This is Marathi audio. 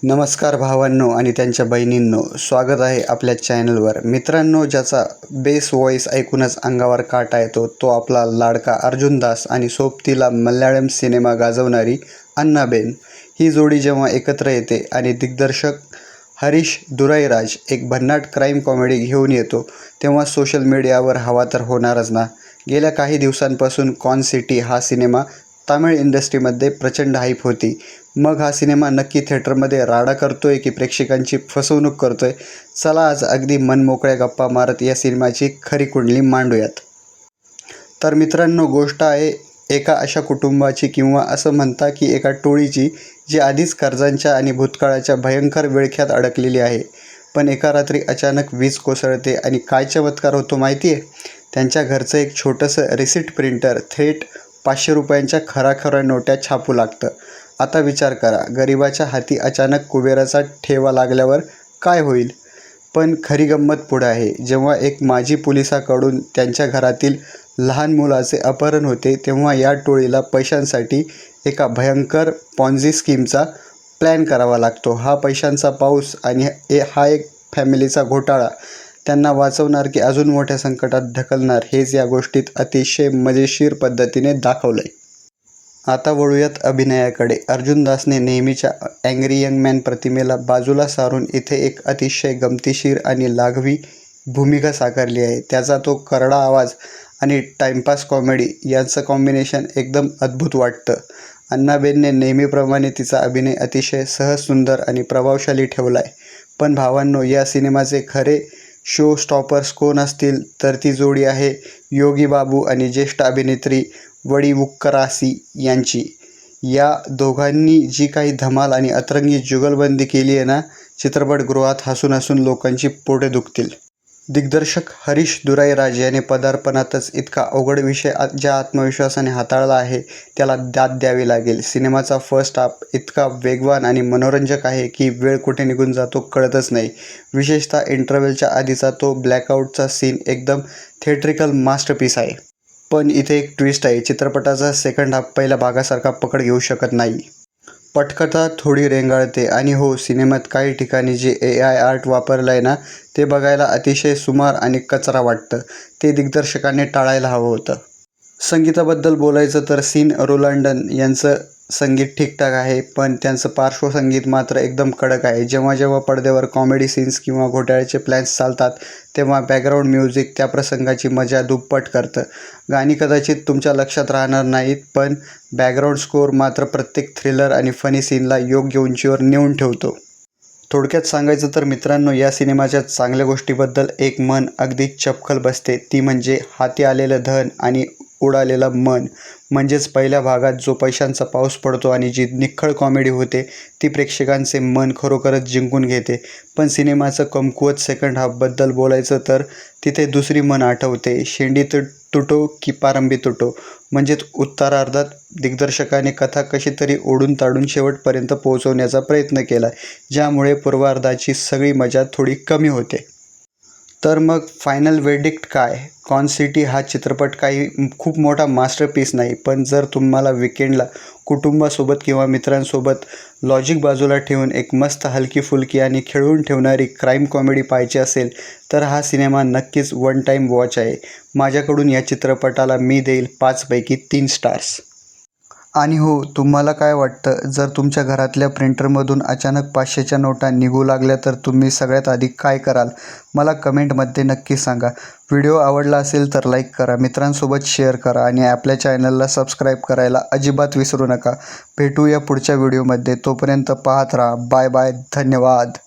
नमस्कार भावांनो आणि त्यांच्या बहिणींनो, स्वागत आहे आपल्या चॅनलवर. मित्रांनो, ज्याचा बेस व्हॉईस ऐकूनच अंगावर काटा येतो तो आपला लाडका अर्जुन दास आणि सोबतीला मल्याळम सिनेमा गाजवणारी अन्नाबेन. ही जोडी जेव्हा एकत्र येते आणि दिग्दर्शक हरीश दुराईराज एक भन्नाट क्राईम कॉमेडी घेऊन येतो तेव्हा सोशल मीडियावर हवा तर होणारच ना. गेल्या काही दिवसांपासून कॉन सिटी हा सिनेमा तामिळ इंडस्ट्रीमध्ये प्रचंड हाईप होती. मग हा सिनेमा नक्की थिएटरमध्ये राडा करतोय की प्रेक्षकांची फसवणूक करतोय? चला आज अगदी मनमोकळ्या गप्पा मारत या सिनेमाची खरी कुंडली मांडूयात. तर मित्रांनो, गोष्ट आहे एका अशा कुटुंबाची किंवा असं म्हणता की एका टोळीची जी आधीच कर्जांच्या आणि भूतकाळाच्या भयंकर विळख्यात अडकलेली आहे. पण एका रात्री अचानक वीज कोसळते आणि काय चमत्कार होतो माहिती आहे? त्यांच्या घरचं एक छोटंसं रिसिट प्रिंटर थेट 500 रुपयांच्या खऱ्या नोट्या छापू लागतं. आता विचार करा, गरिबाच्या हाती अचानक कुबेराचा ठेवा लागल्यावर काय होईल? पण खरी गंमत पुढे आहे. जेव्हा एक माजी पोलिसाकडून त्यांच्या घरातील लहान मुलाचे अपहरण होते तेव्हा या टोळीला पैशांसाठी एका भयंकर पॉन्झी स्कीमचा प्लॅन करावा लागतो. हा पैशांचा पाऊस आणि हा एक फॅमिलीचा घोटाळा त्यांना वाचवणार की अजून मोठ्या संकटात ढकलणार, हेच या गोष्टीत अतिशय मजेशीर पद्धतीने दाखवलंय. आता वळूयात अभिनयाकडे. अर्जुन दासने नेहमीच्या अँग्री यंग मॅन प्रतिमेला बाजूला सारून इथे एक अतिशय गमतीशीर आणि लाघवी भूमिका साकारली आहे. त्याचा तो करडा आवाज आणि टाइमपास कॉमेडी यांचं कॉम्बिनेशन एकदम अद्भुत वाटतं. अन्नाबेनने नेहमीप्रमाणे तिचा अभिनय अतिशय सहज, सुंदर आणि प्रभावशाली ठेवलाय. पण भावांनो, या सिनेमाचे खरे शो स्टॉपर्स कोण असतील तर ती जोडी आहे योगी बाबू आणि ज्येष्ठ अभिनेत्री वडिवुक्करासी यांची. या दोघांनी जी काही धमाल आणि अतरंगी जुगलबंदी केली आहे ना, चित्रपटगृहात हसून हसून लोकांची पोटे दुखतील. दिग्दर्शक हरीश दुराईराज याने पदार्पणातच इतका अवघड विषय ज्या आत्मविश्वासाने हाताळला आहे त्याला दाद द्यावी लागेल. सिनेमाचा फर्स्ट हाफ इतका वेगवान आणि मनोरंजक आहे की वेळ कुठे निघून जातो कळतच नाही. विशेषतः इंटरव्हलच्या आधीचा तो ब्लॅकआउटचा सीन एकदम थिएट्रिकल मास्टरपीस आहे. पण इथे एक ट्विस्ट आहे. चित्रपटाचा सेकंड हाफ पहिल्या भागासारखा पकड घेऊ शकत नाही. पटकथा थोडी रेंगाळते आणि हो, सिनेमात काही ठिकाणी जे AI आर्ट वापरलंय ना, ते बघायला अतिशय सुमार आणि कचरा वाटतं. ते दिग्दर्शकाने टाळायला हवं होतं. संगीताबद्दल बोलायचं तर सीन रोलंडन यांचं संगीत ठीकठाक आहे, पण त्यांचं पार्श्वसंगीत मात्र एकदम कडक आहे. जेव्हा जेव्हा पडद्यावर कॉमेडी सीन्स किंवा घोटाळ्याचे प्लॅन्स चालतात तेव्हा बॅकग्राऊंड म्युझिक त्या प्रसंगाची मजा दुप्पट करतं. गाणी कदाचित तुमच्या लक्षात राहणार नाहीत, पण बॅकग्राऊंड स्कोअर मात्र प्रत्येक थ्रिलर आणि फनी सीनला योग्य उंचीवर नेऊन ठेवतो. थोडक्यात सांगायचं तर मित्रांनो, या सिनेमाच्या चांगल्या गोष्टीबद्दल एक म्हण अगदी चपखल बसते, ती म्हणजे हाती आलेलं धन आणि उडालेलं मन. म्हणजेच पहिल्या भागात जो पैशांचा पाऊस पडतो आणि जी निखळ कॉमेडी होते ती प्रेक्षकांचे मन खरोखरच जिंकून घेते. पण सिनेमाचं कमकुवत सेकंड हाफबद्दल बोलायचं तर तिथे दुसरी म्हण आठवते, शेंडी तुटो की पारंबी तुटो. म्हणजेच उत्तरार्धात दिग्दर्शकाने कथा कशी तरी ओढून ताडून शेवटपर्यंत पोहोचवण्याचा प्रयत्न केला, ज्यामुळे पूर्वार्धाची सगळी मजा थोडी कमी होते. तर मग फायनल वर्डिक्ट काय? कॉन सिटी हा चित्रपट काही खूप मोठा मास्टरपीस नाही, पण जर तुम्हाला विकेंडला कुटुंबासोबत किंवा मित्रांसोबत लॉजिक बाजूला ठेवून एक मस्त हलकी फुलकी आणि खिळवून ठेवणारी क्राईम कॉमेडी पाहायची असेल तर हा सिनेमा नक्कीच वन टाईम वॉच आहे. माझ्याकडून या चित्रपटाला मी देईल 5 पैकी 3 स्टार्स. आणि हो, तुम्हाला काय वाटतं, जर तुमच्या घरातल्या प्रिंटरमधून अचानक 500च्या नोटा निघू लागल्या तर तुम्ही सगळ्यात आधी काय कराल? मला कमेंटमध्ये नक्की सांगा. व्हिडिओ आवडला असेल तर लाईक करा, मित्रांसोबत शेअर करा आणि आपल्या चॅनलला सबस्क्राईब करायला अजिबात विसरू नका. भेटूया पुढच्या व्हिडिओमध्ये. तोपर्यंत पाहत राहा. Bye bye. धन्यवाद.